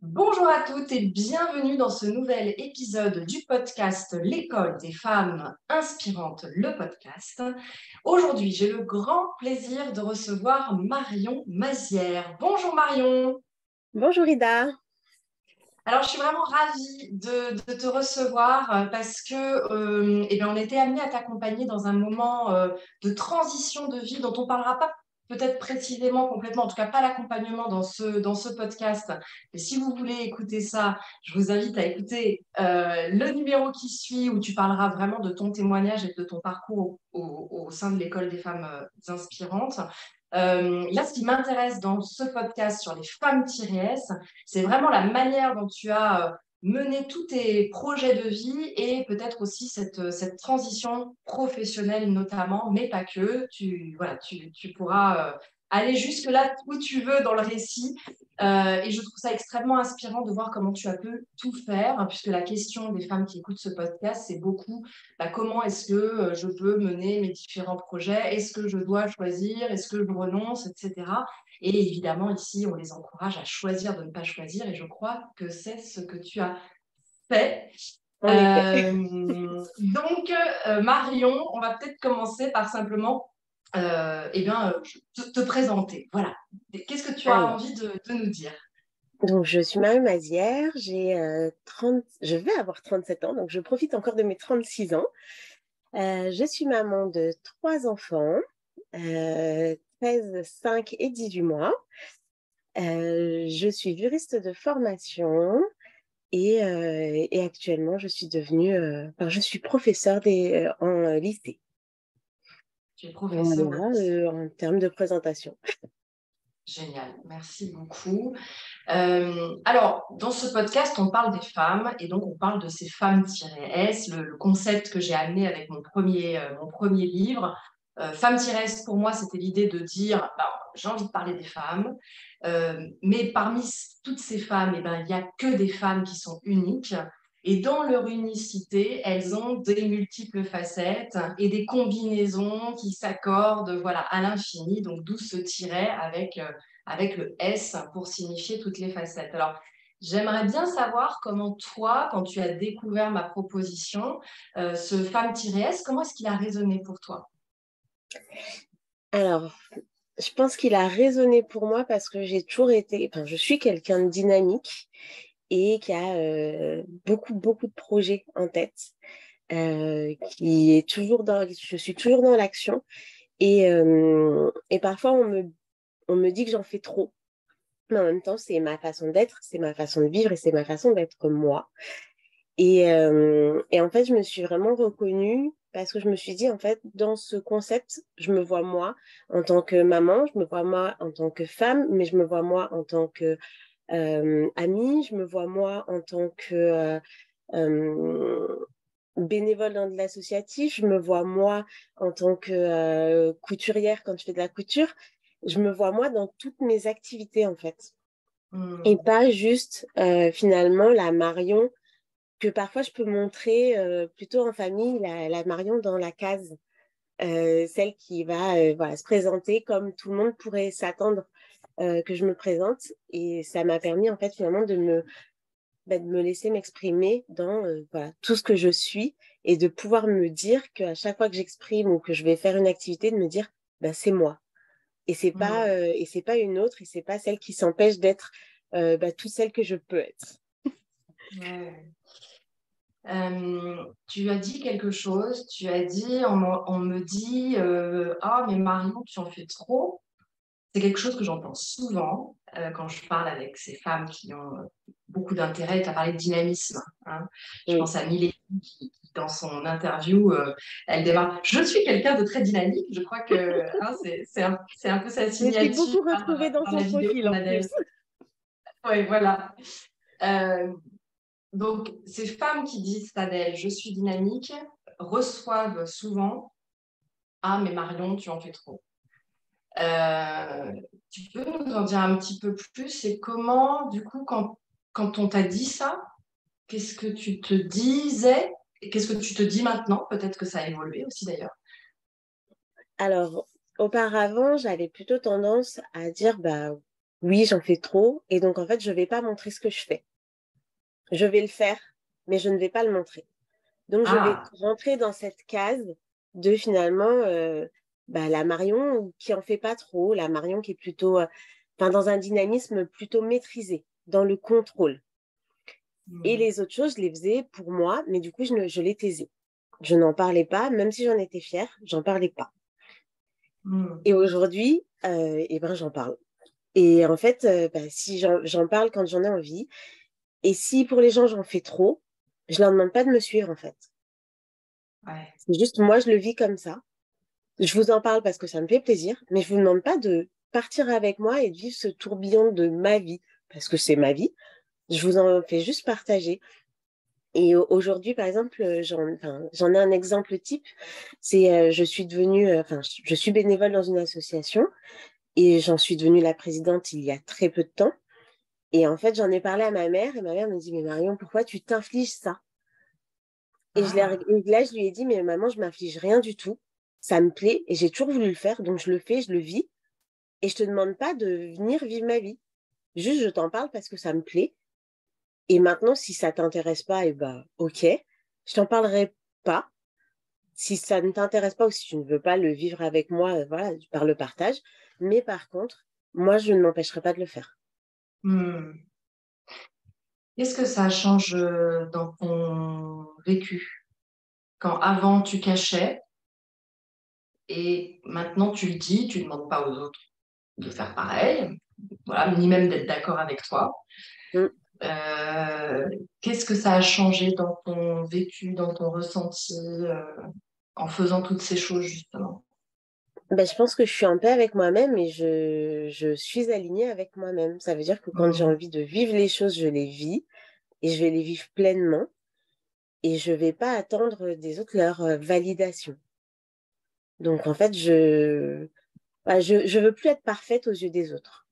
Bonjour à toutes et bienvenue dans ce nouvel épisode du podcast L'école des femmes inspirantes, le podcast. Aujourd'hui, j'ai le grand plaisir de recevoir Marion Mazière. Bonjour Marion. Bonjour Ida. Alors, je suis vraiment ravie de te recevoir parce que on était amené à t'accompagner dans un moment de transition de vie dont on ne parlera pas peut-être précisément, complètement, en tout cas pas l'accompagnement dans ce podcast. Mais si vous voulez écouter ça, je vous invite à écouter le numéro qui suit où tu parleras vraiment de ton témoignage et de ton parcours au sein de l'école des femmes inspirantes. Là, ce qui m'intéresse dans ce podcast sur les femmes-S, c'est vraiment la manière dont tu as mené tous tes projets de vie et peut-être aussi cette transition professionnelle notamment, mais pas que. Tu pourras aller jusque-là où tu veux dans le récit. Et je trouve ça extrêmement inspirant de voir comment tu as pu tout faire, hein, puisque la question des femmes qui écoutent ce podcast, c'est beaucoup comment est-ce que je peux mener mes différents projets, est-ce que je dois choisir, est-ce que je renonce, etc. Et évidemment, ici, on les encourage à choisir de ne pas choisir, et je crois que c'est ce que tu as fait. En effet. Marion, on va peut-être commencer par simplement te présenter. Voilà. Qu'est-ce que tu as Alors, envie de nous dire? donc je suis Marion Mazière, je vais avoir 37 ans, donc je profite encore de mes 36 ans. Je suis maman de trois enfants, 13, 5 et 18 mois. Je suis juriste de formation et actuellement je suis professeure en lycée. Tu es professeur au Voilà, lycée. en termes de présentation. Génial, merci beaucoup. Alors, dans ce podcast, on parle des femmes et donc on parle de ces femmes-S, le concept que j'ai amené avec mon premier livre. Femmes-S, pour moi, c'était l'idée de dire, j'ai envie de parler des femmes, mais parmi toutes ces femmes, il n'y a que des femmes qui sont uniques. Et dans leur unicité, elles ont des multiples facettes et des combinaisons qui s'accordent voilà, à l'infini, donc d'où ce tiret avec le S pour signifier toutes les facettes. Alors, j'aimerais bien savoir comment toi, quand tu as découvert ma proposition, ce femme-S, comment est-ce qu'il a résonné pour toi? Alors, je pense qu'il a résonné pour moi parce que je suis quelqu'un de dynamique et qui a beaucoup de projets en tête, je suis toujours dans l'action et parfois on me dit que j'en fais trop. Mais en même temps, c'est ma façon d'être, c'est ma façon de vivre et c'est ma façon d'être moi. Et en fait, je me suis vraiment reconnue parce que je me suis dit, en fait, dans ce concept, je me vois moi en tant que maman, je me vois moi en tant que femme, mais je me vois moi en tant que amie, je me vois moi en tant que euh, bénévole dans de l'associatif, je me vois moi en tant que couturière quand je fais de la couture, je me vois moi dans toutes mes activités, en fait. Et Hmm. pas juste finalement la Marion que parfois je peux montrer plutôt en famille, la Marion dans la case, celle qui va voilà, se présenter comme tout le monde pourrait s'attendre que je me présente. Et ça m'a permis en fait finalement de me laisser m'exprimer dans voilà, tout ce que je suis et de pouvoir me dire qu'à chaque fois que j'exprime ou que je vais faire une activité, de me dire c'est moi. Hmm. Et c'est pas une autre et c'est pas celle qui s'empêche d'être toute celle que je peux être. Ouais. Tu as dit quelque chose, tu as dit, on me dit, ah, mais Marion, tu en fais trop. C'est quelque chose que j'entends souvent quand je parle avec ces femmes qui ont beaucoup d'intérêt. Tu as parlé de dynamisme, hein. Je Oui. pense à Miley qui, dans son interview, elle démarre. Je suis quelqu'un de très dynamique. Je crois que hein, c'est un peu sa Je me suis signature beaucoup retrouvée dans dans la son vidéo profil qu'on en a plus. d'elle. Oui, voilà. Euh, donc, ces femmes qui disent ça d'elles, je suis dynamique, reçoivent souvent, ah, mais Marion, tu en fais trop. Euh, Tu peux nous en dire un petit peu plus et comment, du coup, quand on t'a dit ça, qu'est-ce que tu te disais et qu'est-ce que tu te dis maintenant? Peut-être que ça a évolué aussi d'ailleurs. Alors, auparavant, j'avais plutôt tendance à dire, oui, j'en fais trop. Et donc, en fait, je ne vais pas montrer ce que je fais. Je vais le faire, mais je ne vais pas le montrer. Donc, je vais Ah, rentrer dans cette case de finalement la Marion qui en fait pas trop, la Marion qui est plutôt dans un dynamisme plutôt maîtrisé, dans le contrôle. Et hmm, les autres choses, je les faisais pour moi, mais du coup, je les taisais. Je n'en parlais pas, même si j'en étais fière, j'en parlais pas. hmm, Et aujourd'hui, j'en parle. Et en fait, si j'en parle quand j'en ai envie, et si pour les gens j'en fais trop, je leur demande pas de me suivre en fait. ouais. C'est juste moi, je le vis comme ça. Je vous en parle parce que ça me fait plaisir, mais je vous demande pas de partir avec moi et de vivre ce tourbillon de ma vie, parce que c'est ma vie. Je vous en fais juste partager. Et aujourd'hui, par exemple, j'en ai un exemple type. C'est, je suis devenue, je suis bénévole dans une association et j'en suis devenue la présidente il y a très peu de temps. Et en fait, j'en ai parlé à ma mère et ma mère me dit, mais Marion, pourquoi tu t'infliges ça? Ah, Et là, je lui ai dit, mais maman, je m'inflige rien du tout. Ça me plaît et j'ai toujours voulu le faire, donc je le fais, je le vis. Et je te demande pas de venir vivre ma vie. Juste, je t'en parle parce que ça me plaît. Et maintenant, si ça t'intéresse pas, ok, je t'en parlerai pas. Si ça ne t'intéresse pas ou si tu ne veux pas le vivre avec moi, voilà, par le partage. Mais par contre, moi, je ne m'empêcherai pas de le faire. hmm. Qu'est-ce que ça change dans ton vécu? Quand avant tu cachais et maintenant tu le dis, tu ne demandes pas aux autres de faire pareil, voilà, ni même d'être d'accord avec toi. Mm. Euh, Qu'est-ce que ça a changé dans ton vécu, dans ton ressenti en faisant toutes ces choses justement? Je pense que je suis en paix avec moi-même et je suis alignée avec moi-même. Ça veut dire que quand j'ai Hmm, envie de vivre les choses, je les vis et je vais les vivre pleinement et je vais pas attendre des autres leur validation. Donc, en fait, je veux plus être parfaite aux yeux des autres.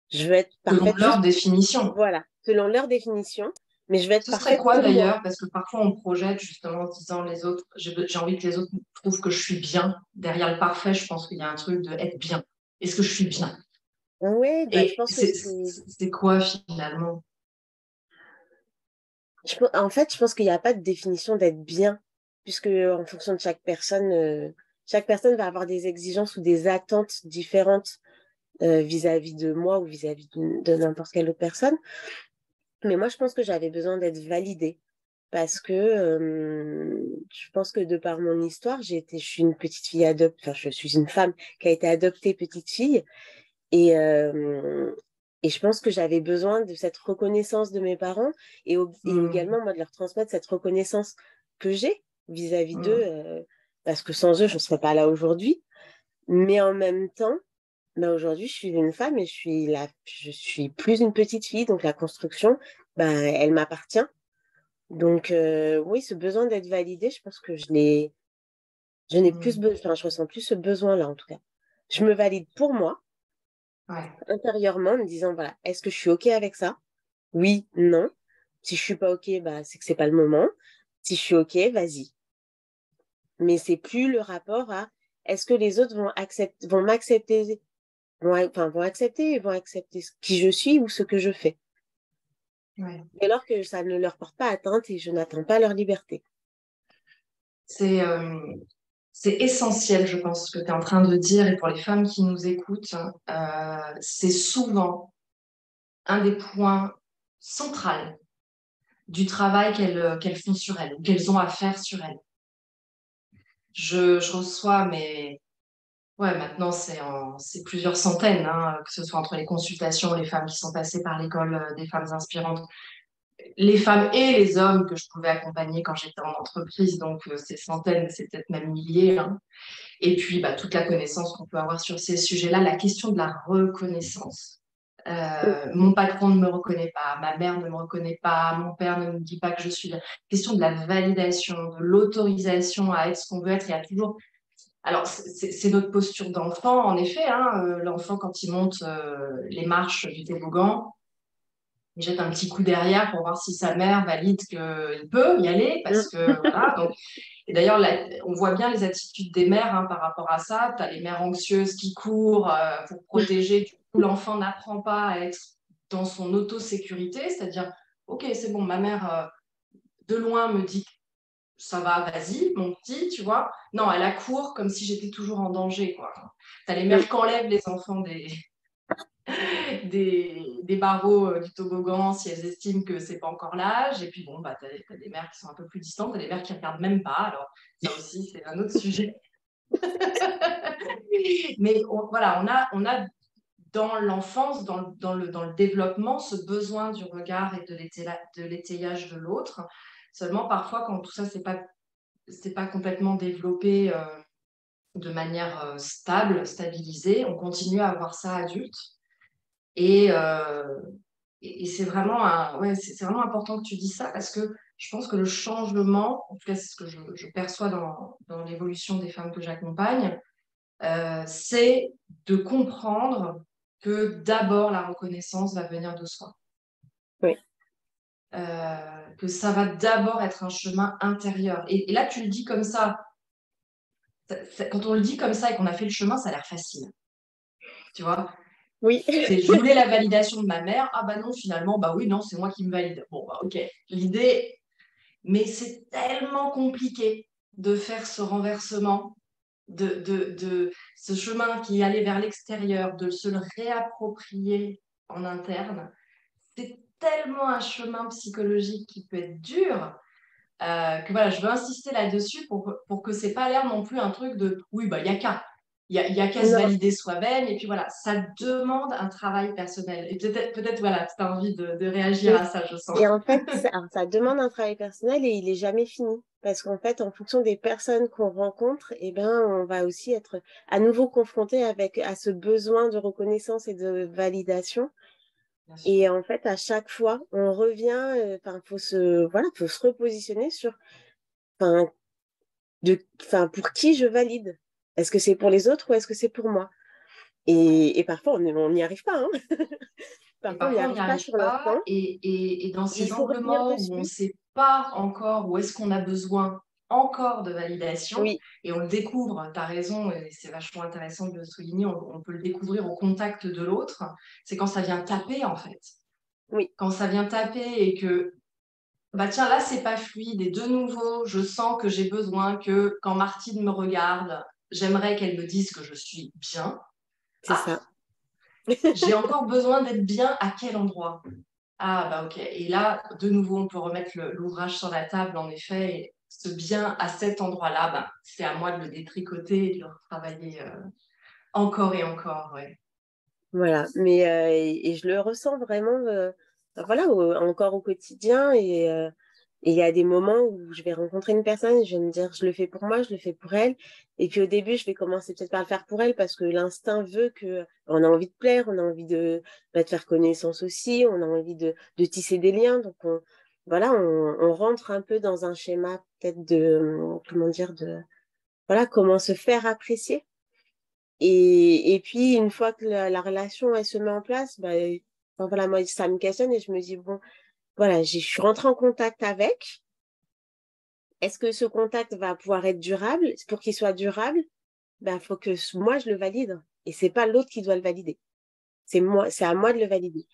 Je veux être selon parfaite leur juste, définition. voilà, selon leur définition, mais je veux être Ce serait parfaite quoi pour moi. d'ailleurs? Parce que parfois on projette justement en se disant les autres, j'ai envie que les autres trouvent que je suis bien. Derrière le parfait, je pense qu'il y a un truc de être bien. Est-ce que je suis bien? Oui, je Et pense que c'est quoi finalement? en fait, je pense qu'il n'y a pas de définition d'être bien, puisque en fonction de chaque personne va avoir des exigences ou des attentes différentes vis-à-vis de moi ou vis-à-vis de n'importe quelle autre personne. Mais moi, je pense que j'avais besoin d'être validée parce que je pense que de par mon histoire, je suis une petite fille adoptée, enfin, je suis une femme qui a été adoptée petite fille et, euh, et je pense que j'avais besoin de cette reconnaissance de mes parents et Hmm, également, moi, de leur transmettre cette reconnaissance que j'ai vis-à-vis d'eux hmm, parce que sans eux, je ne serais pas là aujourd'hui. Mais en même temps, aujourd'hui, je suis une femme et je suis plus une petite fille, donc la construction, elle m'appartient. Donc, oui, ce besoin d'être validée, je pense que je n'ai plus hmm. enfin, je ressens plus ce besoin-là, en tout cas. Je me valide pour moi, Ouais. intérieurement, en me disant, voilà, est-ce que je suis OK avec ça? Oui, non. Si je suis pas OK, c'est que c'est pas le moment. Si je suis OK, vas-y. Mais c'est plus le rapport à est-ce que les autres vont m'accepter, vont accepter qui je suis ou ce que je fais. Ouais. Dès lors que ça ne leur porte pas atteinte et je n'attends pas leur liberté. C'est c'est essentiel, je pense, ce que tu es en train de dire. Et pour les femmes qui nous écoutent, c'est souvent un des points centraux du travail qu'elles font sur elles, ou qu'elles ont à faire sur elles. Je reçois, mais ouais, maintenant c'est plusieurs centaines, hein, que ce soit entre les consultations, les femmes qui sont passées par l'école des femmes inspirantes, les femmes et les hommes que je pouvais accompagner quand j'étais en entreprise. Donc ces centaines, c'est peut-être même milliers, hein. Et puis toute la connaissance qu'on peut avoir sur ces sujets-là, la question de la reconnaissance. Mm, Mon patron ne me reconnaît pas, ma mère ne me reconnaît pas, mon père ne me dit pas que je suis bien. Question de la validation, de l'autorisation à être ce qu'on veut être. Il y a toujours. Alors, c'est notre posture d'enfant, en effet, hein. L'enfant, quand il monte les marches du toboggan, il jette un petit coup derrière pour voir si sa mère valide qu'il peut y aller, parce que mm. voilà. Donc, et d'ailleurs, on voit bien les attitudes des mères, hein, par rapport à ça. Tu as les mères anxieuses qui courent pour protéger. où l'enfant n'apprend pas à être dans son auto-sécurité, c'est-à-dire, ok, c'est bon, ma mère de loin me dit ça va, vas-y, mon petit, tu vois. Non, elle accourt comme si j'étais toujours en danger, quoi. T'as les mères qui enlèvent les enfants des barreaux du toboggan si elles estiment que c'est pas encore l'âge. Et puis bon, bah, t'as des mères qui sont un peu plus distantes, t'as des mères qui regardent même pas. Alors ça aussi, c'est un autre sujet. Mais voilà, on a dans l'enfance, dans le développement, ce besoin du regard et de l'étayage de l'autre. Seulement, parfois, quand tout ça, c'est pas complètement développé de manière stabilisée, on continue à avoir ça adulte. Et, c'est vraiment, ouais, c'est vraiment important que tu dis ça parce que je pense que le changement, en tout cas, c'est ce que je perçois dans l'évolution des femmes que j'accompagne, c'est de comprendre que d'abord la reconnaissance va venir de soi. Oui. Que ça va d'abord être un chemin intérieur. Et là, tu le dis comme ça, quand on le dit comme ça et qu'on a fait le chemin, ça a l'air facile. Tu vois? Oui. Je voulais la validation de ma mère. Ah bah non, finalement, bah oui, non, c'est moi qui me valide. Bon, bah ok. L'idée, mais c'est tellement compliqué de faire ce renversement, de ce chemin qui allait vers l'extérieur, de se le réapproprier en interne. C'est tellement un chemin psychologique qui peut être dur que voilà, je veux insister là-dessus pour que c'est pas l'air non plus un truc de oui, bah il y a qu'à. Il y a qu'à se Non. valider soi-même et puis voilà, ça demande un travail personnel. Et peut-être voilà, tu as envie de réagir Et, à ça, je sens. et en fait, ça demande un travail personnel et il est jamais fini. Parce qu'en fait, en fonction des personnes qu'on rencontre, eh ben, on va aussi être à nouveau confronté à ce besoin de reconnaissance et de validation. Bien sûr. Et en fait, à chaque fois, on revient, faut se repositionner sur, enfin, pour qui je valide? Est-ce que c'est pour les autres ou est-ce que c'est pour moi? Et parfois, on n'y arrive pas, hein. Et Parfois, on n'y parfois, on n'y arrive pas arrive sur pas. l'instant. Et dans Et il ces faut angles revenir morts où on ne dessus. sait pas encore où est-ce qu'on a besoin encore de validation, Oui, et on le découvre, tu as raison, et c'est vachement intéressant de le souligner, on peut le découvrir au contact de l'autre, c'est quand ça vient taper en fait. oui, Quand ça vient taper et que, bah tiens, là, c'est pas fluide, et de nouveau, je sens que j'ai besoin que quand Martine me regarde, j'aimerais qu'elle me dise que je suis bien. c'est Ah, ça. j'ai encore besoin d'être bien à quel endroit? Ah, bah ok. Et là, de nouveau, on peut remettre l'ouvrage sur la table, en effet. Et ce bien à cet endroit-là, bah, c'est à moi de le détricoter et de le retravailler encore et encore. Ouais. Voilà, et je le ressens vraiment, encore au quotidien. Et il y a des moments où je vais rencontrer une personne et je vais me dire, je le fais pour moi, je le fais pour elle. Et puis au début, je vais commencer peut-être par le faire pour elle parce que l'instinct veut que on a envie de plaire, on a envie de faire connaissance aussi, on a envie de tisser des liens. Donc on rentre un peu dans un schéma peut-être comment dire, comment se faire apprécier. Et puis, une fois que la relation, elle se met en place, moi, ça me questionne et je me dis, bon, voilà, je suis rentrée en contact avec. Est-ce que ce contact va pouvoir être durable? Pour qu'il soit durable, faut que moi, je le valide. Et c'est pas l'autre qui doit le valider. C'est à moi de le valider.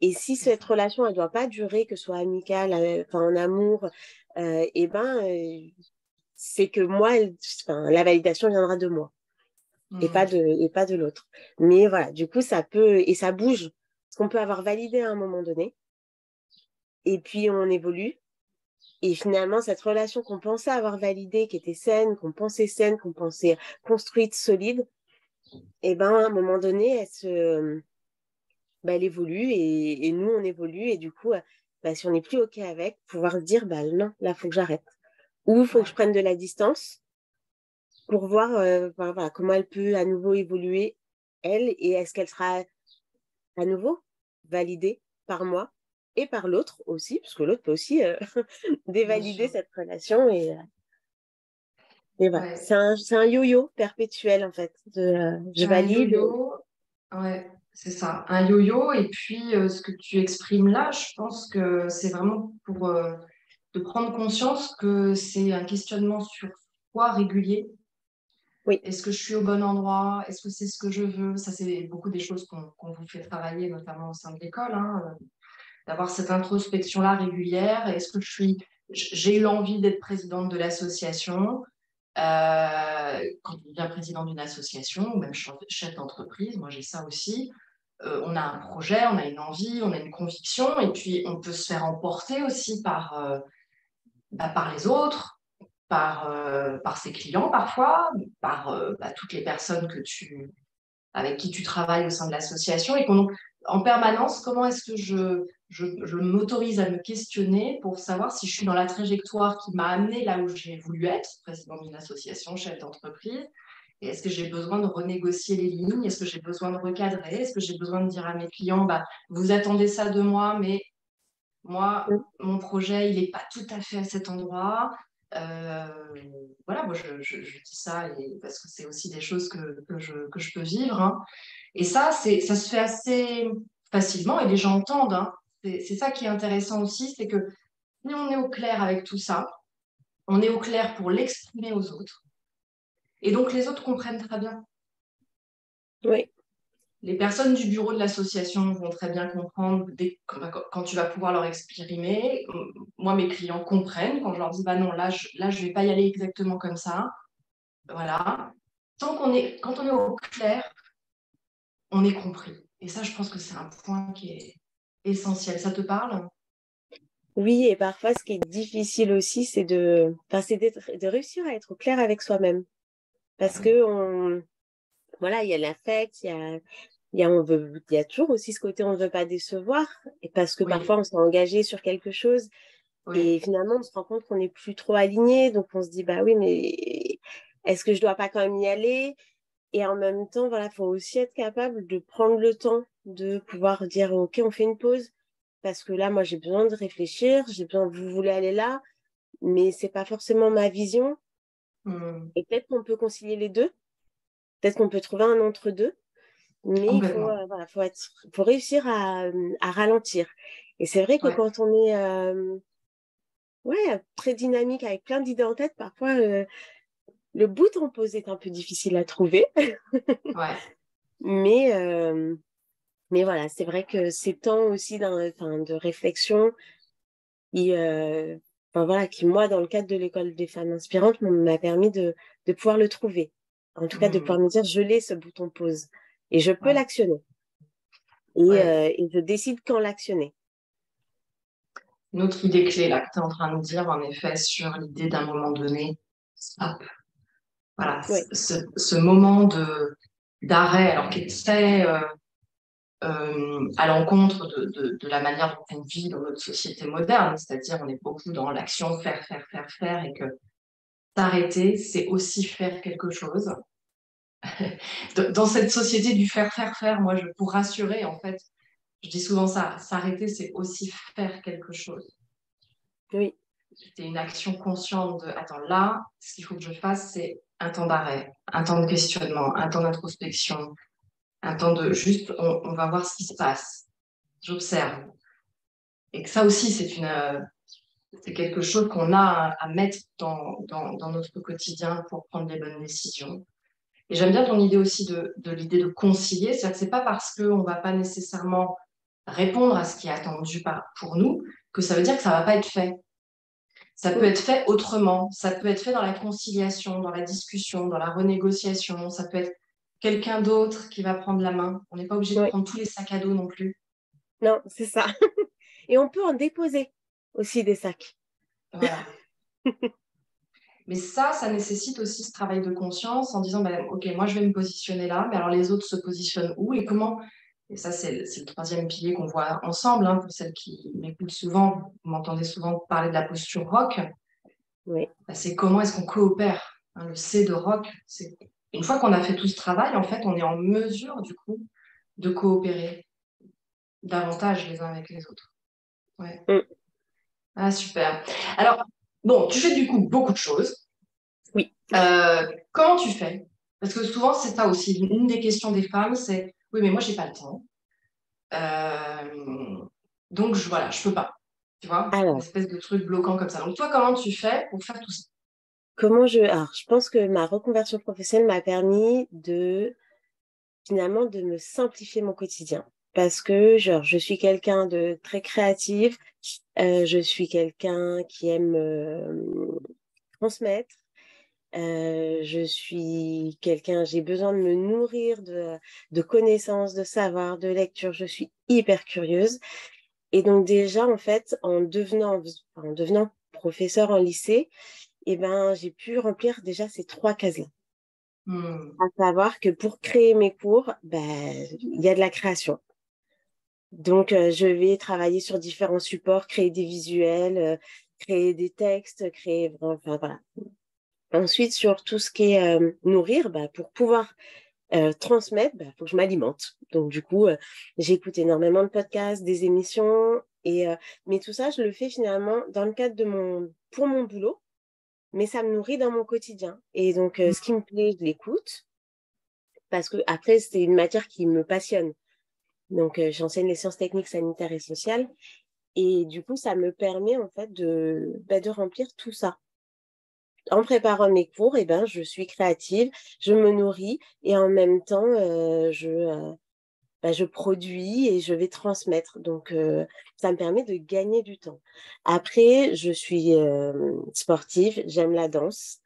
Et si C'est ça. cette relation, elle doit pas durer, que ce soit amicale, en amour, c'est que moi, la validation viendra de moi. Hmm. Et pas de l'autre. Mais voilà, du coup, ça peut, et ça bouge. Parce qu'on peut avoir validé à un moment donné, et puis on évolue. Et finalement, cette relation qu'on pensait avoir validée, qui était saine, qu'on pensait construite, solide, et ben, à un moment donné, elle évolue et nous, on évolue. Et du coup, si on n'est plus OK avec, pouvoir se dire, non, là, il faut que j'arrête. Ou il faut que je Ouais. prenne de la distance pour voir comment elle peut à nouveau évoluer, elle, et est-ce qu'elle sera à nouveau validée par moi et par l'autre aussi, parce que l'autre peut aussi Bien dévalider sûr. cette relation. Et voilà, Ouais. c'est un yo-yo perpétuel en fait. Je C'est un valide. yo-yo. Ouais, c'est ça. Un yo-yo. Et puis, ce que tu exprimes là, je pense que c'est vraiment pour de prendre conscience que c'est un questionnement sur soi régulier. Oui. Est-ce que je suis au bon endroit? Est-ce que c'est ce que je veux? Ça, c'est beaucoup des choses qu'on vous fait travailler, notamment au sein de l'école, hein, d'avoir cette introspection-là régulière. Est-ce que j'ai eu envie d'être présidente de l'association? Quand on devient président d'une association ou même chef d'entreprise, moi j'ai ça aussi. On a un projet, on a une envie, on a une conviction, et puis on peut se faire emporter aussi par les autres, par ses clients parfois, par toutes les personnes avec qui tu travailles au sein de l'association, et qu'on, en permanence, comment est-ce que je m'autorise à me questionner pour savoir si je suis dans la trajectoire qui m'a amené là où j'ai voulu être, président d'une association, chef d'entreprise, et est-ce que j'ai besoin de renégocier les lignes? Est-ce que j'ai besoin de recadrer? Est-ce que j'ai besoin de dire à mes clients, bah, vous attendez ça de moi, mais moi, Mm. mon projet, il n'est pas tout à fait à cet endroit. Euh, voilà, moi, je dis ça parce que c'est aussi des choses que je peux vivre, hein. Et ça se fait assez facilement et les gens entendent, hein. C'est ça qui est intéressant aussi, c'est que si on est au clair avec tout ça, on est au clair pour l'exprimer aux autres. Et donc, les autres comprennent très bien. Oui. Les personnes du bureau de l'association vont très bien comprendre quand tu vas pouvoir leur exprimer. Moi, mes clients comprennent quand je leur dis, bah non, là, je vais pas y aller exactement comme ça. Voilà. Quand on est au clair, on est compris. Et ça, je pense que c'est un point qui est essentiel. Ça te parle? Oui, et parfois, ce qui est difficile aussi, enfin, de réussir à être au clair avec soi-même. Parce que voilà, il y a l'affect, il y a toujours aussi ce côté on ne veut pas décevoir, et parce que Oui, parfois on s'est engagé sur quelque chose, oui. et finalement on se rend compte qu'on n'est plus trop aligné, donc on se dit, bah oui, mais est-ce que je dois pas quand même y aller? Et en même temps, voilà, faut aussi être capable de prendre le temps de pouvoir dire, OK, on fait une pause, parce que là, moi, j'ai besoin de réfléchir, vous voulez aller là, mais c'est pas forcément ma vision. Hmm. Et peut-être qu'on peut concilier les deux, peut-être qu'on peut trouver un entre-deux, mais Complètement. voilà, faut réussir à ralentir. Et c'est vrai que Ouais, quand on est, ouais, très dynamique avec plein d'idées en tête, parfois, le bout en pause est un peu difficile à trouver, ouais. mais, mais voilà, c'est vrai que ces temps aussi enfin, de réflexion, enfin, voilà, qui, moi, dans le cadre de l'école des femmes inspirantes, m'a permis de pouvoir le trouver. En tout cas, de pouvoir Hmm. me dire, je l'ai, ce bouton pause. Et je peux Ouais, l'actionner. ouais. Et je décide quand l'actionner. Une autre idée clé là que tu es en train de dire, en effet, sur l'idée d'un moment donné, stop. Voilà, Oui, ce moment d'arrêt, alors qui est très à l'encontre de la manière dont on vit dans notre société moderne, c'est-à-dire on est beaucoup dans l'action, faire, faire, faire, faire, et que s'arrêter, c'est aussi faire quelque chose. Dans cette société du faire, faire, faire, moi, pour rassurer, en fait, je dis souvent ça, s'arrêter, c'est aussi faire quelque chose. oui, C'est une action consciente de, attends, là, ce qu'il faut que je fasse, c'est un temps d'arrêt, un temps de questionnement, un temps d'introspection, un temps de juste, on va voir ce qui se passe. J'observe. Et que ça aussi, c'est quelque chose qu'on a à mettre dans notre quotidien pour prendre les bonnes décisions. Et j'aime bien ton idée aussi de l'idée de concilier, c'est-à-dire que c'est pas parce qu'on ne va pas nécessairement répondre à ce qui est attendu pour nous que ça veut dire que ça ne va pas être fait. Ça peut mm, être fait autrement, ça peut être fait dans la conciliation, dans la discussion, dans la renégociation, ça peut être quelqu'un d'autre qui va prendre la main. On n'est pas obligé de oui. prendre tous les sacs à dos non plus. Non, c'est ça. Et on peut en déposer aussi des sacs. Voilà. Mais ça nécessite aussi ce travail de conscience en disant, ben, OK, moi, je vais me positionner là, mais alors les autres se positionnent où et comment? Et ça, c'est le troisième pilier qu'on voit ensemble, hein, pour celles qui m'écoutent souvent. Vous m'entendez souvent parler de la posture rock. Oui, Ben, c'est comment est-ce qu'on coopère, hein, le C de rock. Une fois qu'on a fait tout ce travail, en fait, on est en mesure, du coup, de coopérer davantage les uns avec les autres. Ouais. mm, Ah, super. Alors, bon, tu fais du coup beaucoup de choses. oui. Comment tu fais? Parce que souvent, c'est ça aussi. Une des questions des femmes, c'est oui, mais moi, j'ai pas le temps. Euh, donc, voilà, je peux pas. Tu vois? Une Alors, espèce de truc bloquant comme ça. Donc, toi, comment tu fais pour faire tout ça? Alors, je pense que ma reconversion professionnelle m'a permis finalement, de me simplifier mon quotidien. Parce que, genre, je suis quelqu'un de très créatif, je suis quelqu'un qui aime transmettre. Je suis quelqu'un, j'ai besoin de me nourrir de connaissances, de savoir, de lecture. Je suis hyper curieuse. Et donc déjà, en fait, en devenant professeur en lycée, eh ben, j'ai pu remplir déjà ces 3 cases-là. Hmm. À savoir que pour créer mes cours, ben, il y a de la création. Donc, je vais travailler sur différents supports, créer des visuels, créer des textes, enfin voilà. Ensuite, sur tout ce qui est nourrir, bah, pour pouvoir transmettre, il faut que je m'alimente. Donc, du coup, j'écoute énormément de podcasts, des émissions, mais tout ça, je le fais finalement dans le cadre pour mon boulot, mais ça me nourrit dans mon quotidien. Et donc, ce qui me plaît, je l'écoute, parce que après, c'est une matière qui me passionne. Donc, j'enseigne les sciences techniques, sanitaires et sociales. Et du coup, ça me permet en fait de remplir tout ça. En préparant mes cours, eh ben, je suis créative, je me nourris et en même temps, je produis et je vais transmettre. Donc, ça me permet de gagner du temps. Après, je suis sportive, j'aime la danse.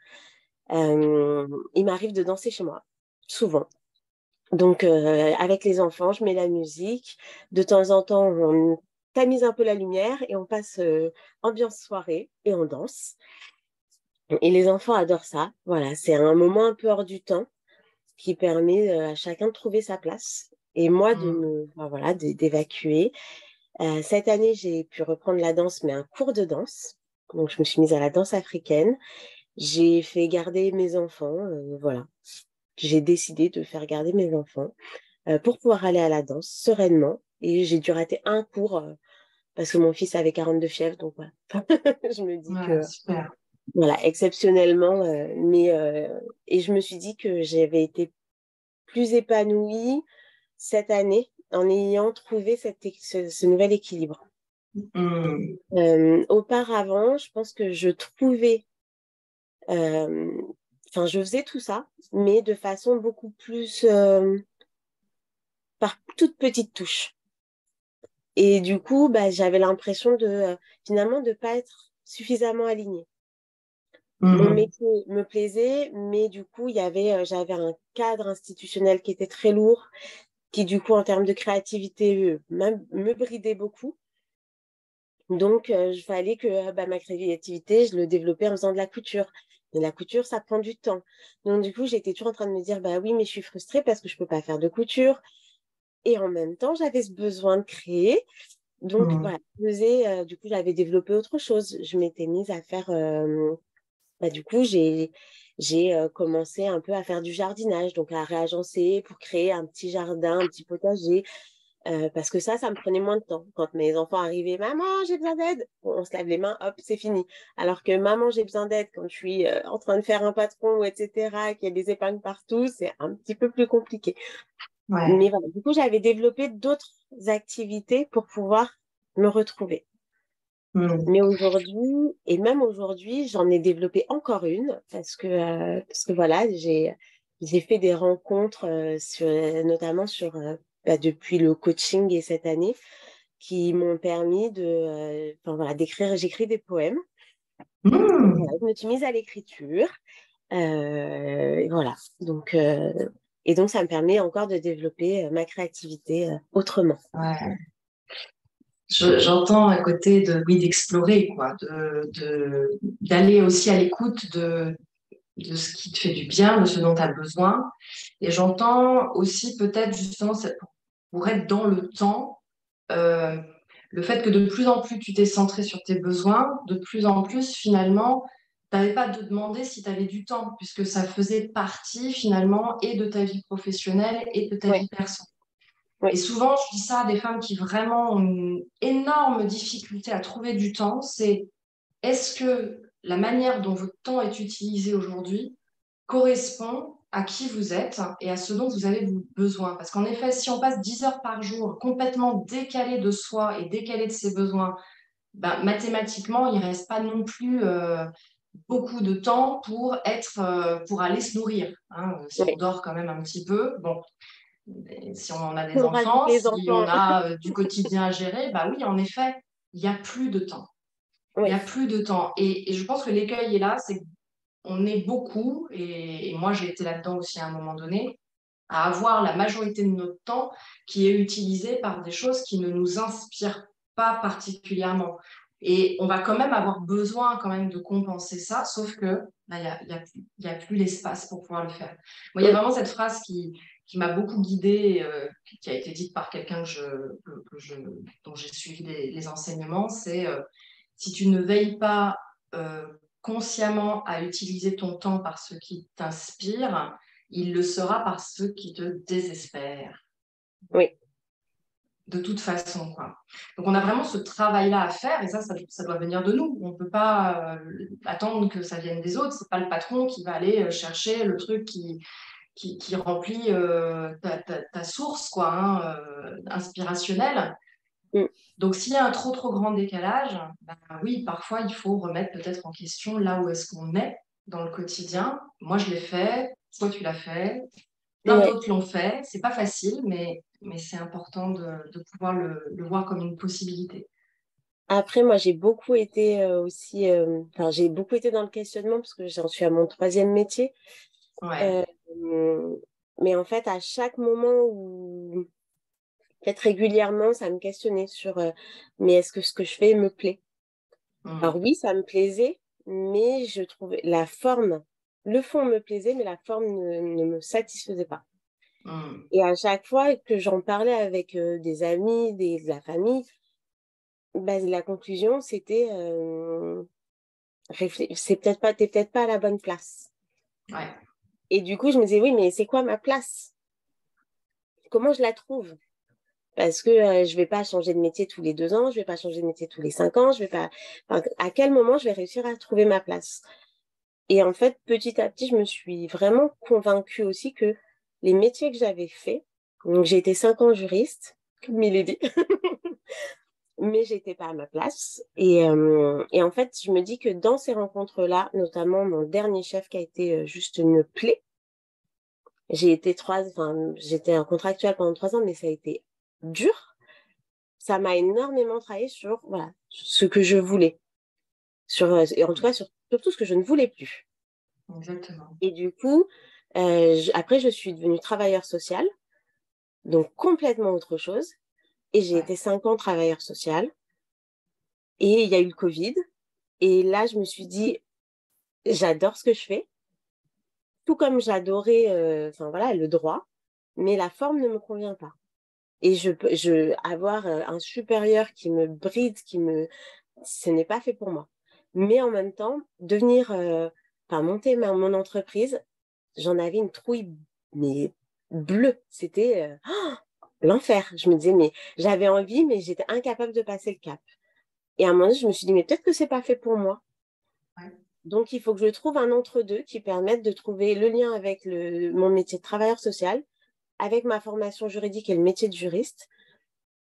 Il m'arrive de danser chez moi, souvent. Donc, avec les enfants, je mets la musique. De temps en temps, on tamise un peu la lumière et on passe ambiance soirée et on danse. Et les enfants adorent ça. Voilà, c'est un moment un peu hors du temps qui permet à chacun de trouver sa place et moi Hmm. d'évacuer. Cette année, j'ai pu reprendre la danse, mais un cours de danse. Donc, je me suis mise à la danse africaine. J'ai fait garder mes enfants. Voilà, j'ai décidé de faire garder mes enfants pour pouvoir aller à la danse sereinement. Et j'ai dû rater un cours parce que mon fils avait 42 fièvres. Donc, voilà. Je me dis Ouais, que super. voilà, exceptionnellement, et je me suis dit que j'avais été plus épanouie cette année en ayant trouvé ce nouvel équilibre. Hmm. Auparavant, je pense que euh, je faisais tout ça, mais de façon beaucoup plus par toutes petites touches. Et du coup, bah, j'avais l'impression finalement de pas être suffisamment alignée. Mon Hmm. métier me plaisait, mais du coup, j'avais un cadre institutionnel qui était très lourd, qui du coup, en termes de créativité, me bridait beaucoup. Donc, il fallait que ma créativité, je le développais en faisant de la couture. Mais la couture, ça prend du temps. Donc, du coup, j'étais toujours en train de me dire, bah oui, mais je suis frustrée parce que je peux pas faire de couture. Et en même temps, j'avais ce besoin de créer. Donc, Hmm. voilà, du coup, j'avais développé autre chose. Je m'étais mise à faire du coup, j'ai commencé un peu à faire du jardinage, donc à réagencer pour créer un petit jardin, un petit potager, parce que ça me prenait moins de temps. Quand mes enfants arrivaient, maman, j'ai besoin d'aide, bon, on se lave les mains, hop, c'est fini. Alors que maman, j'ai besoin d'aide quand je suis en train de faire un patron, etc., qu'il y a des épingles partout, c'est un petit peu plus compliqué. Ouais. Mais voilà, du coup, j'avais développé d'autres activités pour pouvoir me retrouver. Hmm. Mais aujourd'hui, et même aujourd'hui, j'en ai développé encore une parce que voilà, j'ai fait des rencontres notamment depuis le coaching et cette année qui m'ont permis d'écrire. J'écris des poèmes. Voilà, Hmm. je me suis mise à l'écriture. Et voilà. Et donc, ça me permet encore de développer ma créativité autrement. Ouais. J'entends à côté oui, d'explorer, quoi, d'aller aussi à l'écoute de ce qui te fait du bien, de ce dont tu as besoin. Et j'entends aussi peut-être justement, pour être dans le temps, euh, le fait que de plus en plus tu t'es centré sur tes besoins, de plus en plus finalement, tu n'avais pas de demander si tu avais du temps, puisque ça faisait partie finalement et de ta vie professionnelle et de ta Oui, vie personnelle. oui, Et souvent, je dis ça à des femmes qui vraiment ont une énorme difficulté à trouver du temps, c'est est-ce que la manière dont votre temps est utilisé aujourd'hui correspond à qui vous êtes et à ce dont vous avez besoin. Parce qu'en effet, si on passe 10 heures par jour complètement décalé de soi et décalé de ses besoins, ben, mathématiquement, il ne reste pas non plus beaucoup de temps pour aller se nourrir. Hein. Si on Oui. dort quand même un petit peu, bon, et si on a des On rajoute enfants, les si on enfants. a du quotidien à gérer, bah oui, en effet, il n'y a plus de temps. Il n'y Oui. a plus de temps. Et je pense que l'écueil est là, c'est qu'on est beaucoup, et moi j'ai été là-dedans aussi à un moment donné, à avoir la majorité de notre temps qui est utilisé par des choses qui ne nous inspirent pas particulièrement. Et on va quand même avoir besoin quand même de compenser ça, sauf que bah, y a plus l'espace pour pouvoir le faire. Moi, il y a Mm. vraiment cette phrase qui m'a beaucoup guidée, qui a été dite par quelqu'un dont j'ai suivi les enseignements, c'est si tu ne veilles pas euh, consciemment à utiliser ton temps par ce qui t'inspire, il le sera par ceux qui te désespèrent, Oui. de toute façon, quoi. Donc, on a vraiment ce travail-là à faire, et ça doit venir de nous. On ne peut pas attendre que ça vienne des autres. C'est pas le patron qui va aller chercher le truc qui remplit ta source, quoi, hein, inspirationnelle. Mm. Donc, s'il y a un trop, trop grand décalage, ben oui, parfois, il faut remettre peut-être en question là où est-ce qu'on est dans le quotidien. Moi, je l'ai fait, toi, tu l'as fait, plein Ouais. d'autres l'ont fait. C'est pas facile, mais c'est important de pouvoir le voir comme une possibilité. Après, moi, j'ai beaucoup été aussi, enfin, j'ai beaucoup été dans le questionnement parce que j'en suis à mon troisième métier. Ouais. Euh, mais en fait, à chaque moment où, en fait, régulièrement, ça me questionnait sur, mais est-ce que ce que je fais me plaît? Alors Mm. oui, ça me plaisait, mais je trouvais la forme, le fond me plaisait, mais la forme ne me satisfaisait pas. Mm. Et à chaque fois que j'en parlais avec des amis, de la famille, bah, la conclusion, c'était c'est peut-être pas, t'es peut-être pas à la bonne place. Ouais. Et du coup, je me disais, oui, mais c'est quoi ma place? Comment je la trouve? Parce que je vais pas changer de métier tous les 2 ans, je vais pas changer de métier tous les 5 ans, je vais pas. Enfin, à quel moment je vais réussir à trouver ma place? Et en fait, petit à petit, je me suis vraiment convaincue aussi que les métiers que j'avais faits, donc j'ai été 5 ans juriste, comme il est dit, mais j'étais pas à ma place. Et en fait, je me dis que dans ces rencontres-là, notamment mon dernier chef qui a été juste une plaie, j'étais un contractuel pendant 3 ans, mais ça a été dur. Ça m'a énormément travaillé sur, voilà, sur ce que je voulais, et en tout Mm. cas surtout ce que je ne voulais plus. Exactement. Et du coup, après, je suis devenue travailleur social, donc complètement autre chose. Et j'ai Ouais. été 5 ans travailleur social. Et il y a eu le Covid. Et là, je me suis dit, j'adore ce que je fais, tout comme j'adorais, enfin voilà, le droit, mais la forme ne me convient pas. Et avoir un supérieur qui me bride, ce n'est pas fait pour moi. Mais en même temps, enfin, monter mon entreprise, j'en avais une trouille, mais bleue. C'était l'enfer. Je me disais, mais j'avais envie, mais j'étais incapable de passer le cap. Et à un moment donné, je me suis dit, mais peut-être que c'est pas fait pour moi. Ouais. Donc, il faut que je trouve un entre-deux qui permette de trouver le lien avec mon métier de travailleur social, avec ma formation juridique et le métier de juriste.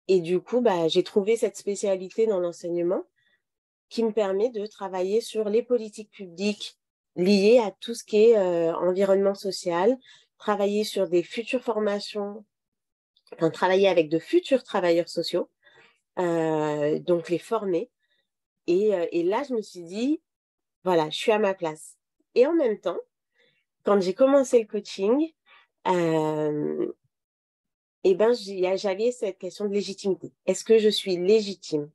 Et du coup, bah, j'ai trouvé cette spécialité dans l'enseignement qui me permet de travailler sur les politiques publiques liées à tout ce qui est environnement social, travailler sur des futures formations, enfin, travailler avec de futurs travailleurs sociaux, donc les former. Et là, je me suis dit, voilà, je suis à ma place. Et en même temps, quand j'ai commencé le coaching, euh, eh ben, j'avais cette question de légitimité. Est-ce que je suis légitime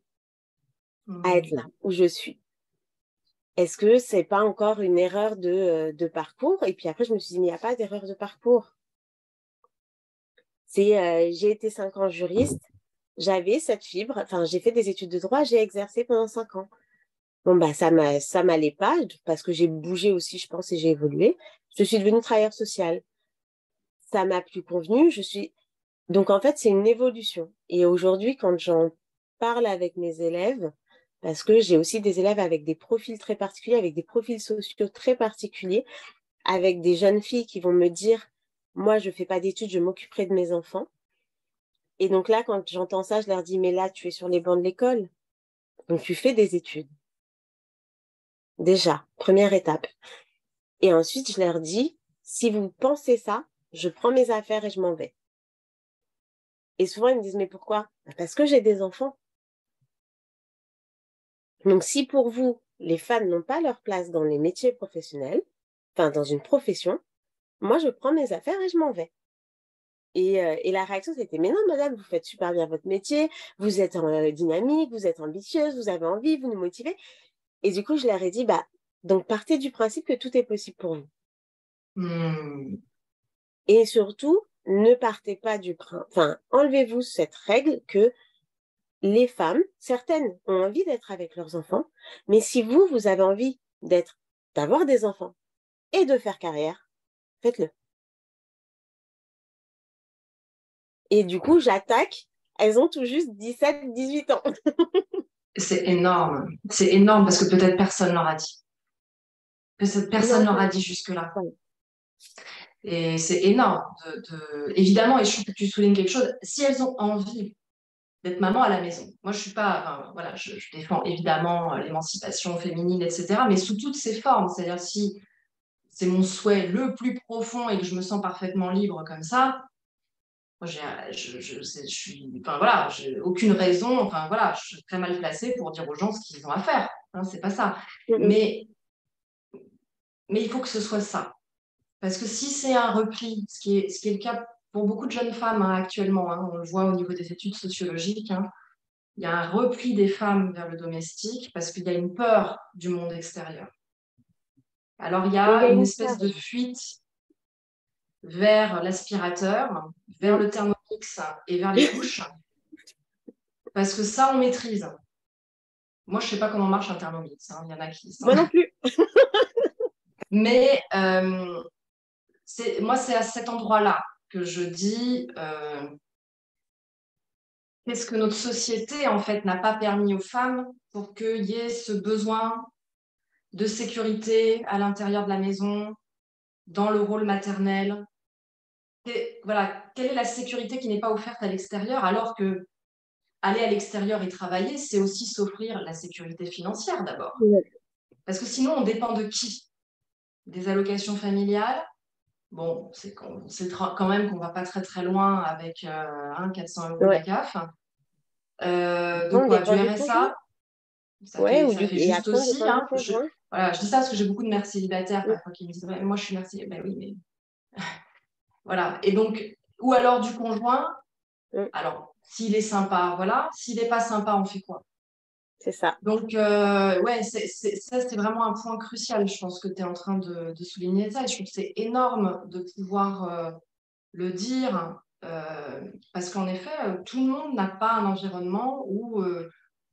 à être Mm. là où je suis? Est-ce que c'est pas encore une erreur de parcours? Et puis après, je me suis dit, mais il n'y a pas d'erreur de parcours. J'ai été 5 ans juriste, j'avais cette fibre, enfin, j'ai fait des études de droit, j'ai exercé pendant 5 ans. Bon, bah, ça m'allait pas parce que j'ai bougé aussi, je pense, et j'ai évolué. Je suis devenue travailleur social. Ça m'a plus convenu. Donc, en fait, c'est une évolution. Et aujourd'hui, quand j'en parle avec mes élèves, parce que j'ai aussi des élèves avec des profils très particuliers, avec des profils sociaux très particuliers, avec des jeunes filles qui vont me dire, moi, je fais pas d'études, je m'occuperai de mes enfants. Et donc là, quand j'entends ça, je leur dis, mais là, tu es sur les bancs de l'école, donc tu fais des études. Déjà, première étape. Et ensuite, je leur dis, si vous pensez ça, je prends mes affaires et je m'en vais. Et souvent, ils me disent, mais pourquoi? Parce que j'ai des enfants. Donc, si pour vous, les femmes n'ont pas leur place dans les métiers professionnels, enfin, dans une profession, moi, je prends mes affaires et je m'en vais. Et la réaction, c'était, mais non, madame, vous faites super bien votre métier, vous êtes dynamique, vous êtes ambitieuse, vous avez envie, vous nous motivez. Et du coup, je leur ai dit, bah, donc partez du principe que tout est possible pour vous. Hmm. Et surtout, ne partez pas du principe, enfin, enlevez-vous cette règle que les femmes, certaines ont envie d'être avec leurs enfants, mais si vous, vous avez envie d'avoir des enfants et de faire carrière, faites-le. Et du coup, j'attaque, elles ont tout juste 17, 18 ans. C'est énorme. C'est énorme parce que peut-être personne leur a dit. Peut-être personne Non, leur a dit jusque-là. ouais. Et c'est énorme. Évidemment, et je trouve que tu soulignes quelque chose, si elles ont envie d'être maman à la maison. Moi, je suis pas, enfin, voilà, je défends évidemment l'émancipation féminine, etc., mais sous toutes ses formes. C'est-à-dire si c'est mon souhait le plus profond et que je me sens parfaitement libre comme ça, moi, je suis, enfin voilà, j'ai aucune raison, enfin voilà, je suis très mal placée pour dire aux gens ce qu'ils ont à faire. Hein, c'est pas ça. Mm, Mais, mais il faut que ce soit ça. Parce que si c'est un repli, ce qui est le cas pour beaucoup de jeunes femmes hein, actuellement, hein, on le voit au niveau des études sociologiques, hein, il y a un repli des femmes vers le domestique parce qu'il y a une peur du monde extérieur. Alors, il y mais il y a a une une espèce de charge. fuite vers l'aspirateur, vers Mm. le thermomix et vers les couches, parce que ça, on maîtrise. Moi, je ne sais pas comment marche un thermomix, hein, il y en a qui sont. Moi non plus. Mais moi, c'est à cet endroit-là que je dis qu'est-ce que notre société, en fait, n'a pas permis aux femmes pour qu'il y ait ce besoin de sécurité à l'intérieur de la maison, dans le rôle maternel. Voilà, quelle est la sécurité qui n'est pas offerte à l'extérieur alors que aller à l'extérieur et travailler, c'est aussi s'offrir la sécurité financière d'abord. Ouais. Parce que sinon, on dépend de qui? Des allocations familiales. Bon, c'est quand même qu'on ne va pas très très loin avec 400 euros de la Ouais. CAF. De On quoi? Du dépend du conjoint. RSA? Ça Ouais, fait, ça fait et juste après, on aussi. dépend du Hein. conjoint. Voilà, je dis ça parce que j'ai beaucoup de mères célibataires Mm, parfois qui me disent ouais, moi je suis mère célibataire. Ben oui, mais voilà. Et donc, ou alors du conjoint. mm, Alors, s'il est sympa, voilà. S'il n'est pas sympa, on fait quoi? c'est ça. Donc, ouais, ça, c'est vraiment un point crucial, je pense que tu es en train de souligner ça. Et je trouve que c'est énorme de pouvoir le dire, parce qu'en effet, tout le monde n'a pas un environnement où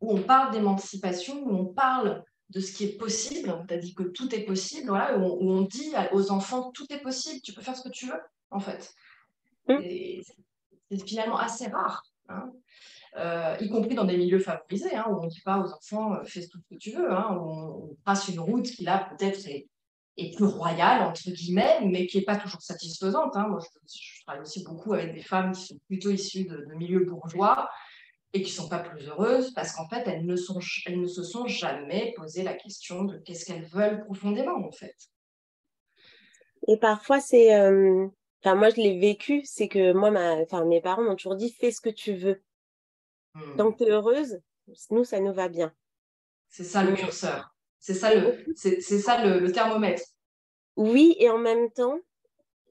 on parle d'émancipation, où on parle de ce qui est possible. Tu as dit que tout est possible, voilà, où on dit aux enfants, tout est possible, tu peux faire ce que tu veux, en fait. Mm. Et c'est finalement assez rare. Hein. Y compris dans des milieux favorisés, hein, où on ne dit pas aux enfants fais tout ce que tu veux, hein, où on trace une route qui là peut-être est plus royale, entre guillemets, mais qui n'est pas toujours satisfaisante. Hein. Moi, je travaille aussi beaucoup avec des femmes qui sont plutôt issues de milieux bourgeois et qui ne sont pas plus heureuses parce qu'en fait, elles ne se sont jamais posé la question de qu'est-ce qu'elles veulent profondément, en fait. Et parfois, enfin, moi, je l'ai vécu, c'est que moi, enfin, mes parents m'ont toujours dit, fais ce que tu veux. Tant Hmm. que tu es heureuse, nous, ça nous va bien. C'est ça le Mais, curseur. C'est ça et aussi, c'est ça le thermomètre. oui, et en même temps,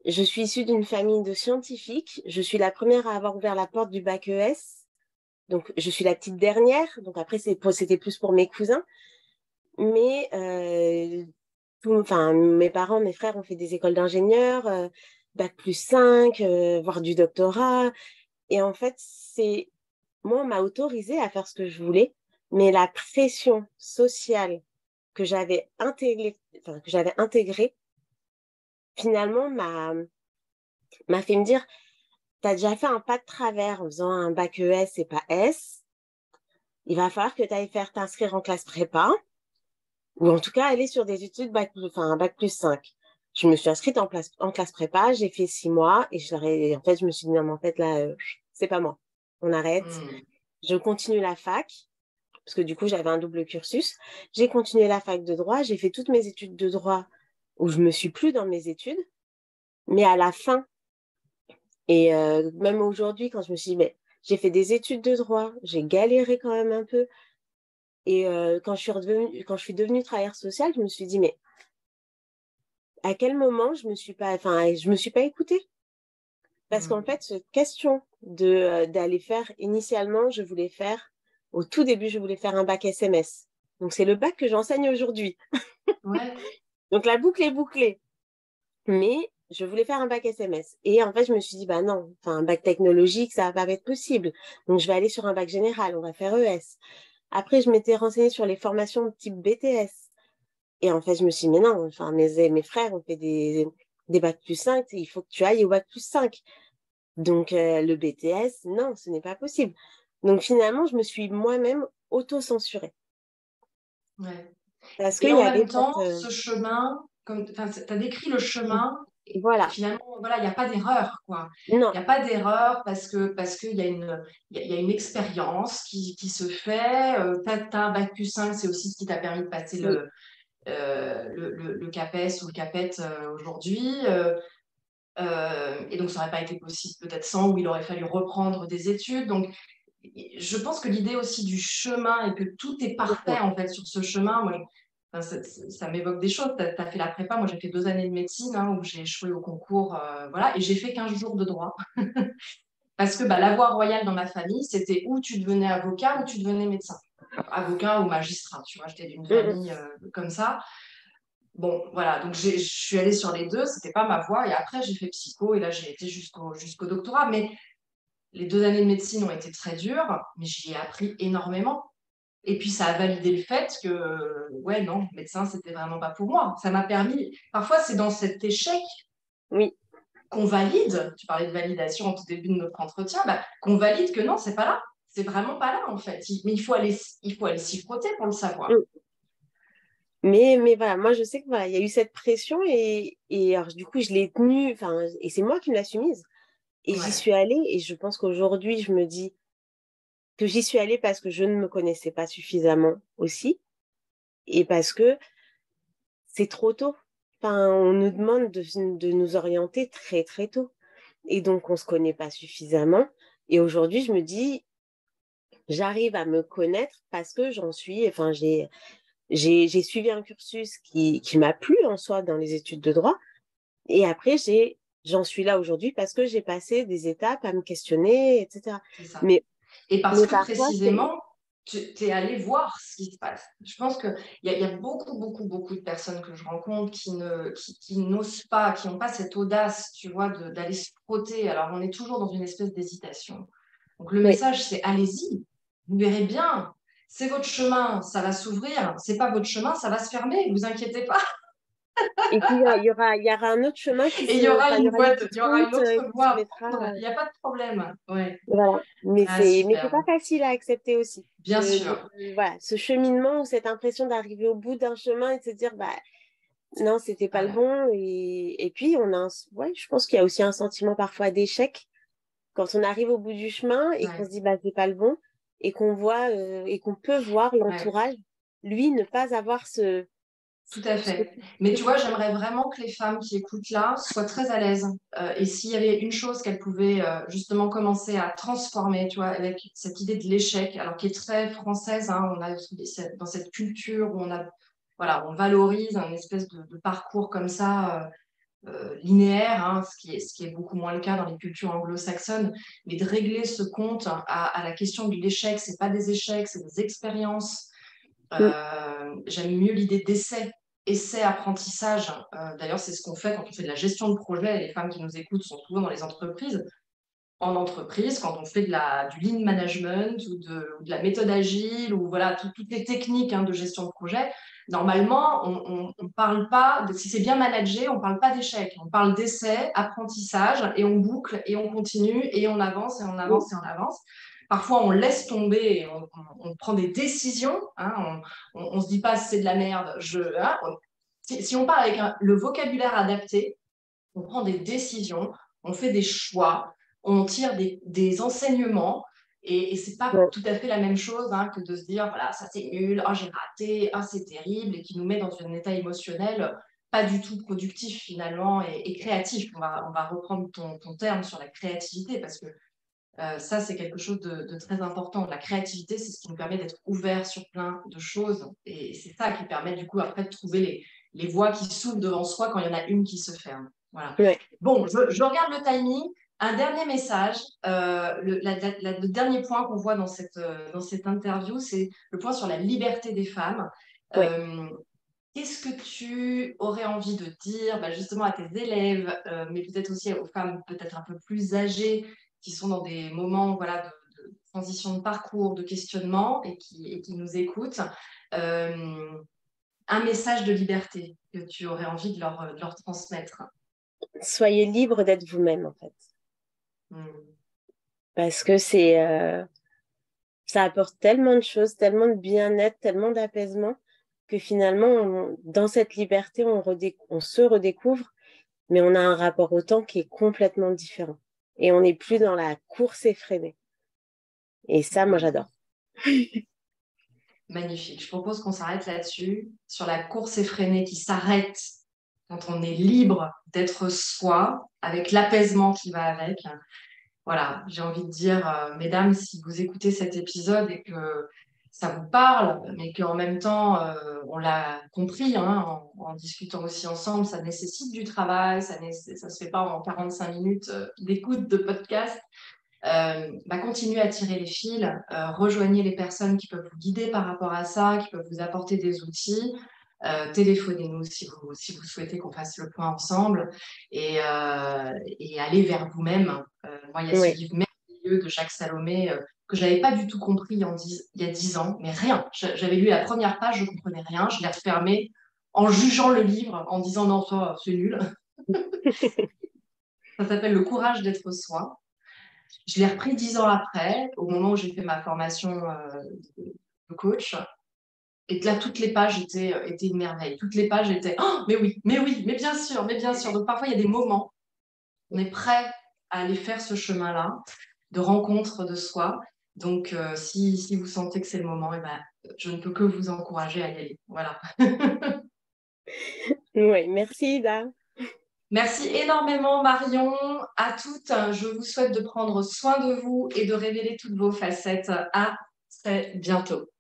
je suis issue d'une famille de scientifiques. Je suis la première à avoir ouvert la porte du bac ES. Donc, je suis la petite dernière. Donc, après, c'était plus pour mes cousins. Mais enfin, mes parents, mes frères ont fait des écoles d'ingénieurs, bac+5, voire du doctorat. Et en fait, moi, on m'a autorisé à faire ce que je voulais, mais la pression sociale que j'avais intégrée, finalement, m'a fait me dire, t'as déjà fait un pas de travers en faisant un bac ES et pas S. Il va falloir que tu ailles faire t'inscrire en classe prépa, ou en tout cas aller sur des études enfin, un bac+5. Je me suis inscrite en classe prépa, j'ai fait 6 mois et en fait, je me suis dit, non, mais en fait, là, c'est pas moi. On arrête. Hmm. Je continue la fac. parce que du coup, j'avais un double cursus. J'ai continué la fac de droit, j'ai fait toutes mes études de droit où je me suis plus dans mes études, mais à la fin, et même aujourd'hui, quand je me suis dit, mais j'ai fait des études de droit, j'ai galéré quand même un peu, et quand je suis devenue travailleuse sociale, je me suis dit, mais à quel moment je me suis pas écoutée? Parce qu'en fait, cette question d'aller faire, initialement, au tout début, je voulais faire un bac SMS. Donc, c'est le bac que j'enseigne aujourd'hui. Ouais. Donc, la boucle est bouclée. Mais je voulais faire un bac SMS. Et en fait, je me suis dit, bah non, enfin, un bac technologique, ça va pas être possible. Donc, je vais aller sur un bac général, on va faire ES. Après, je m'étais renseignée sur les formations de type BTS. Et en fait, je me suis dit, mais non, enfin, mes frères ont fait des bac plus 5, il faut que tu ailles au bac plus 5. Donc, le BTS, non, ce n'est pas possible. Donc, finalement, je me suis moi-même auto-censurée. Ouais. Parce Et qu'il en y même avait temps, ce chemin, comme tu as décrit le chemin, et Voilà. finalement, voilà, il n'y a pas d'erreur, quoi. Il Non. n'y a pas d'erreur parce qu'il y a il y a une expérience qui se fait. Tu as un bac plus 5, c'est aussi ce qui t'a permis de passer Oui. le CAPES ou le CAPET aujourd'hui. Et donc, ça n'aurait pas été possible peut-être sans, ou il aurait fallu reprendre des études. Donc, je pense que l'idée aussi du chemin et que tout est C'est parfait ça. en fait sur ce chemin, moi, enfin, ça m'évoque des choses. Tu as fait la prépa, moi j'ai fait 2 années de médecine hein, où j'ai échoué au concours, voilà, et j'ai fait 15 jours de droit. Parce que bah, la voie royale dans ma famille, c'était ou tu devenais avocat ou tu devenais médecin. Avocat ou magistrat, tu vois, j'étais d'une Mm, famille comme ça. Bon, voilà, donc je suis allée sur les deux, c'était pas ma voie, et après j'ai fait psycho, et là j'ai été jusqu'au doctorat. Mais les 2 années de médecine ont été très dures, mais j'y ai appris énormément. Et puis, ça a validé le fait que, ouais, non, médecin, c'était vraiment pas pour moi. Ça m'a permis, parfois, c'est dans cet échec oui. qu'on valide, tu parlais de validation au tout début de notre entretien, bah, qu'on valide que non, c'est pas là. C'est vraiment pas là, en fait. Mais il faut aller s'y frotter pour le savoir. Mm. Mais voilà, moi je sais que voilà, il y a eu cette pression et alors, du coup je l'ai tenue, enfin, et c'est moi qui me l'ai soumise. Et j'y Ouais, suis allée et je pense qu'aujourd'hui je me dis que j'y suis allée parce que je ne me connaissais pas suffisamment aussi et parce que c'est trop tôt. Enfin, on nous demande de nous orienter très très tôt. Et donc on ne se connaît pas suffisamment. Et aujourd'hui je me dis, j'arrive à me connaître parce que enfin j'ai suivi un cursus qui m'a plu en soi dans les études de droit. Et après, j'en suis là aujourd'hui parce que j'ai passé des étapes à me questionner, etc. c'est ça. Mais, Et parce mais que parfois, c'est... précisément, tu es allé voir ce qui se passe. Je pense qu'il y a beaucoup, beaucoup, beaucoup de personnes que je rencontre qui n'osent pas, qui n'ont pas cette audace, tu vois, d'aller se frotter. Alors, on est toujours dans une espèce d'hésitation. Donc, le Oui. message, c'est allez-y, vous verrez bien. C'est votre chemin, ça va s'ouvrir. C'est pas votre chemin, ça va se fermer. Vous inquiétez pas. Et puis, il y aura un autre chemin Et il y aura il y une aura une voie, petite il y aura une route autre qui voie se à mettra. prendre. Il n'y a pas de problème. Ouais. Voilà. Ah, Mais c'est super. pas facile à accepter aussi. Bien sûr. Voilà, ce cheminement ou cette impression d'arriver au bout d'un chemin et de se dire, bah, non, c'était pas le Ouais. bon. Et puis, ouais, je pense qu'il y a aussi un sentiment parfois d'échec quand on arrive au bout du chemin et qu'on Ouais. se dit bah c'est pas le bon et qu'on voit et qu'on peut voir Ouais. l'entourage lui ne pas avoir Tout à ce fait. Mais ce tu vois, truc-là. j'aimerais vraiment que les femmes qui écoutent là soient très à l'aise. Et s'il y avait une chose qu'elles pouvaient justement commencer à transformer, tu vois, avec cette idée de l'échec, alors qui est très française, hein, on a dans cette culture où voilà, on valorise un espèce de parcours comme ça, linéaire, hein, ce qui est beaucoup moins le cas dans les cultures anglo-saxonnes, mais de régler ce compte à la question de l'échec, c'est pas des échecs, c'est des expériences. Mm. J'aime mieux l'idée d'essai, essai, apprentissage. D'ailleurs, c'est ce qu'on fait quand on fait de la gestion de projet. Les femmes qui nous écoutent sont souvent dans les entreprises. En entreprise, quand on fait du lean management ou de la méthode agile ou voilà, toutes les techniques hein, de gestion de projet, normalement, on ne parle pas, si c'est bien managé, on ne parle pas d'échec. On parle d'essai, apprentissage et on boucle et on continue et on avance et on Mm. avance et on avance. Parfois, on laisse tomber, et on prend des décisions. Hein, on ne se dit pas c'est de la merde. Si on parle avec le vocabulaire adapté, on prend des décisions, on fait des choix, on tire des enseignements Et c'est pas tout à fait la même chose que de se dire, voilà, ça c'est nul, oh, j'ai raté, oh, c'est terrible, et qui nous met dans un état émotionnel pas du tout productif finalement et créatif. On va reprendre ton terme sur la créativité parce que ça, c'est quelque chose de très important. La créativité, c'est ce qui nous permet d'être ouverts sur plein de choses. Et c'est ça qui permet, du coup, après, de trouver les voies qui s'ouvrent devant soi quand il y en a une qui se ferme. Voilà. Ouais. Bon, je regarde le timing. Un dernier message. Le dernier point qu'on voit dans cette interview, c'est le point sur la liberté des femmes. Ouais. Qu'est-ce que tu aurais envie de dire justement à tes élèves, mais peut-être aussi aux femmes peut-être un peu plus âgées qui sont dans des moments voilà, de transition de parcours, de questionnement et qui nous écoutent, un message de liberté que tu aurais envie de leur transmettre? Soyez libre d'être vous-même, en fait. Hmm. Parce que ça apporte tellement de choses, tellement de bien-être, tellement d'apaisement, que finalement, dans cette liberté, on se redécouvre, mais on a un rapport au temps qui est complètement différent. Et on n'est plus dans la course effrénée. Et ça, moi, j'adore. Magnifique. Je propose qu'on s'arrête là-dessus, sur la course effrénée qui s'arrête quand on est libre d'être soi, avec l'apaisement qui va avec. Voilà, j'ai envie de dire, mesdames, si vous écoutez cet épisode et que ça vous parle, mais qu'en même temps, on l'a compris en discutant aussi ensemble, ça nécessite du travail, ça ne se fait pas en 45 minutes d'écoute de podcast. Continuez à tirer les fils, rejoignez les personnes qui peuvent vous guider par rapport à ça, qui peuvent vous apporter des outils. Téléphonez-nous si vous souhaitez qu'on fasse le point ensemble et allez vers vous-même. Moi, il y a ce Oui. livre merveilleux de Jacques Salomé que je n'avais pas du tout compris il y a 10 ans, mais rien. J'avais lu la première page, je ne comprenais rien, je l'ai refermé en jugeant le livre, en disant non, ça, c'est nul. Ça s'appelle Le courage d'être soi. Je l'ai repris 10 ans après, au moment où j'ai fait ma formation de coach. Et là, toutes les pages étaient une merveille. Toutes les pages étaient oh, mais oui, mais oui, mais bien sûr, mais bien sûr. Donc parfois, il y a des moments, on est prêt à aller faire ce chemin-là de rencontre de soi. Donc, si vous sentez que c'est le moment, je ne peux que vous encourager à y aller. Voilà. Oui, merci, Ida. Merci énormément, Marion. À toutes, je vous souhaite de prendre soin de vous et de révéler toutes vos facettes. À très bientôt.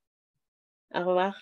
Au revoir.